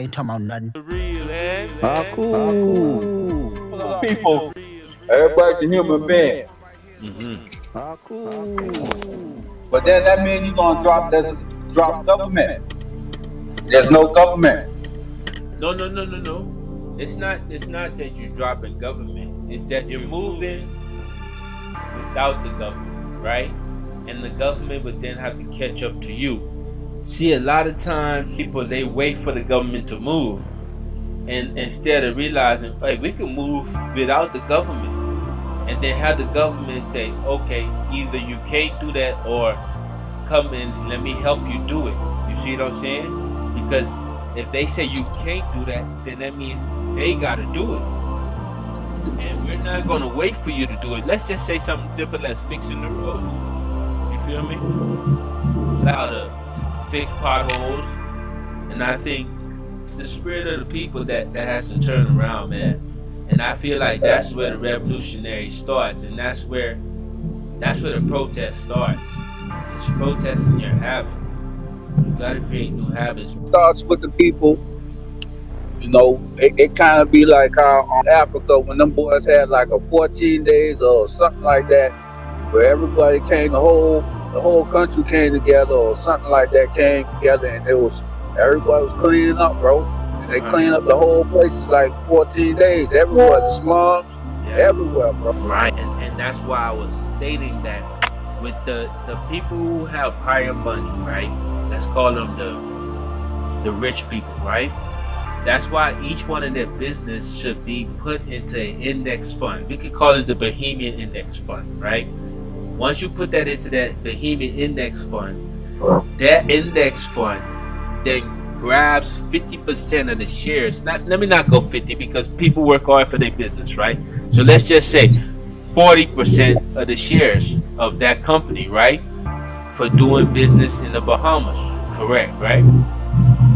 Ain't talking about nothing. Real, man. Cool. People, everybody's a human being. Cool. But then that means you're gonna drop government. There's no government. No. It's not that you're dropping government. It's that you're moving without the government, right? And the government would then have to catch up to you. See, a lot of times people they wait for the government to move, and instead of realizing, hey, we can move without the government, and then have the government say, okay, either you can't do that or come and let me help you do it. You see what I'm saying? Because if they say you can't do that, then that means they gotta do it. And we're not gonna wait for you to do it. Let's just say something simple as fixing the roads. You feel me? How to fix potholes. And I think it's the spirit of the people that has to turn around, man. And I feel like that's where the revolutionary starts, and that's where the protest starts. It's protesting your habits. You gotta create new habits. Starts with the people. You know, it kind of be like how on Africa when them boys had like a 14 days or something like that, where everybody came, the whole country came together or something like that came together, and everybody was cleaning up, bro. And they cleaned up the whole place in like 14 days. Everywhere, the slums, everywhere, bro. Right, and that's why I was stating that with the people who have higher money, right? Let's call them the rich people, right? That's why each one of their business should be put into an index fund. We could call it the Bohemian Index Fund, right? Once you put that into that Bohemian Index Funds, that index fund then grabs 50% of the shares. Let me not go 50 because people work hard for their business, right? So let's just say 40% of the shares of that company, right? For doing business in the Bahamas, correct, right?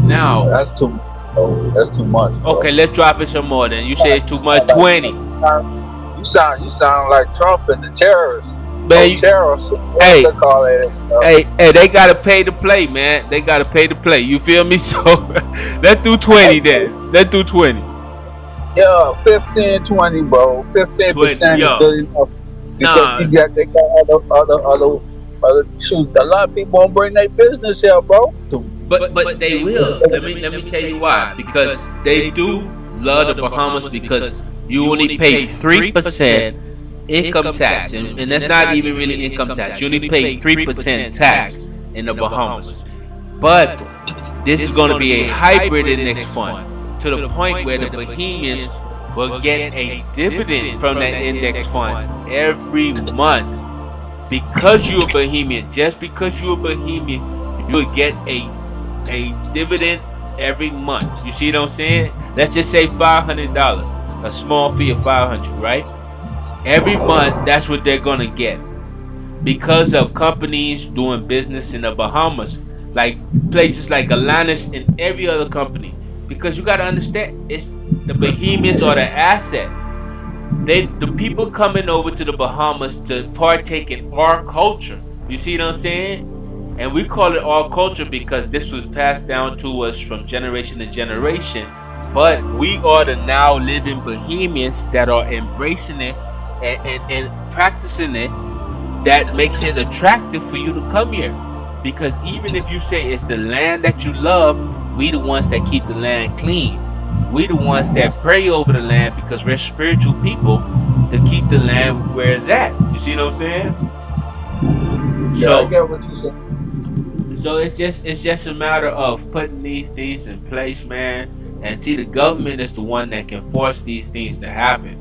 Now, that's too much. Bro. Okay, let's drop it some more. Then you say it's too much. 20. You sound like Trump and the terrorists. Man, terrorists. Hey, they call it. Hey, they gotta pay to play, man. They gotta pay to play. You feel me? So let's do 20 then. Let's do 20. Yeah, 15, 20, bro. 15% is good enough. Because they got other shoot. A lot of people won't bring their business here, bro. But they will. Let me tell you why. Because they do love the Bahamas because you only pay 3% income tax, and that's not even really income tax. You only pay 3% tax in the Bahamas. But this is going to be a hybrid index fund to the point where the Bohemians will get a dividend from that index fund every month. Because you're a Bohemian, just because you're a Bohemian, you will get a dividend every month. You see what I'm saying? Let's just say $500, a small fee of $500, right? Every month, that's what they're gonna get because of companies doing business in the Bahamas, like places like Atlantis and every other company. Because you gotta understand, it's the Bohemians are the asset. The people coming over to the Bahamas to partake in our culture. You see what I'm saying? And we call it our culture because this was passed down to us from generation to generation. But we are the now living Bohemians that are embracing it and practicing it. That makes it attractive for you to come here. Because even if you say it's the land that you love, we the ones that keep the land clean. We the ones that pray over the land because we're spiritual people to keep the land where it's at. You see what I'm saying? Yeah, I get what you're saying. So it's just a matter of putting these things in place, man. And see, the government is the one that can force these things to happen.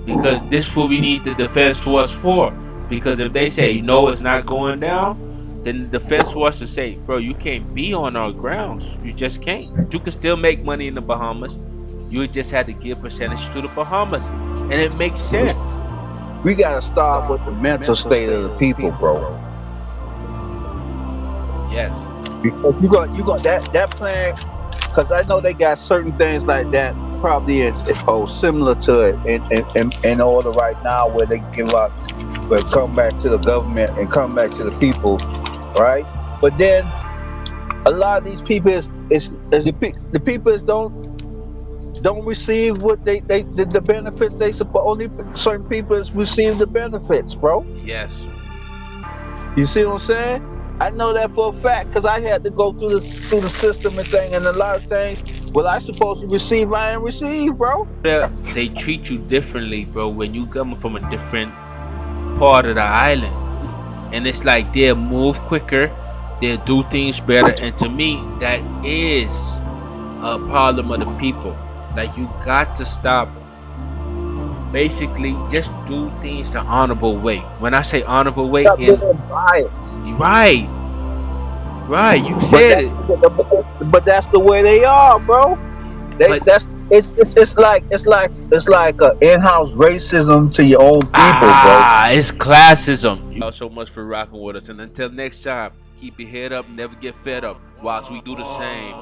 Because this is what we need the defense force for. Because if they say no, it's not going down, then the defense force will say, bro, you can't be on our grounds. You just can't. You can still make money in the Bahamas. You just had to give percentage to the Bahamas. And it makes sense. We gotta start with the mental state of the people, bro. Yes. Because you got that plan. Because I know they got certain things like that probably similar to it in order right now where they give up, but come back to the government and come back to the people, right? But then a lot of these people it's the people don't receive what the benefits they suppose. Only certain people receive the benefits, bro. Yes. You see what I'm saying? I know that for a fact because I had to go through the system and thing, and a lot of things. Well, I supposed to receive, I ain't receive, bro. They treat you differently, bro, when you come from a different part of the island. And it's like they'll move quicker, they'll do things better. And to me, that is a problem of the people. Like, you got to stop. Basically, just do things the honorable way. When I say honorable way, Stop in being biased. right, right, you But said it. that's the way they are, bro. They But that's it's like a in-house racism to your own people, bro. it's classism. You all so much for rocking with us, and until next time, keep your head up, never get fed up, whilst we do the same.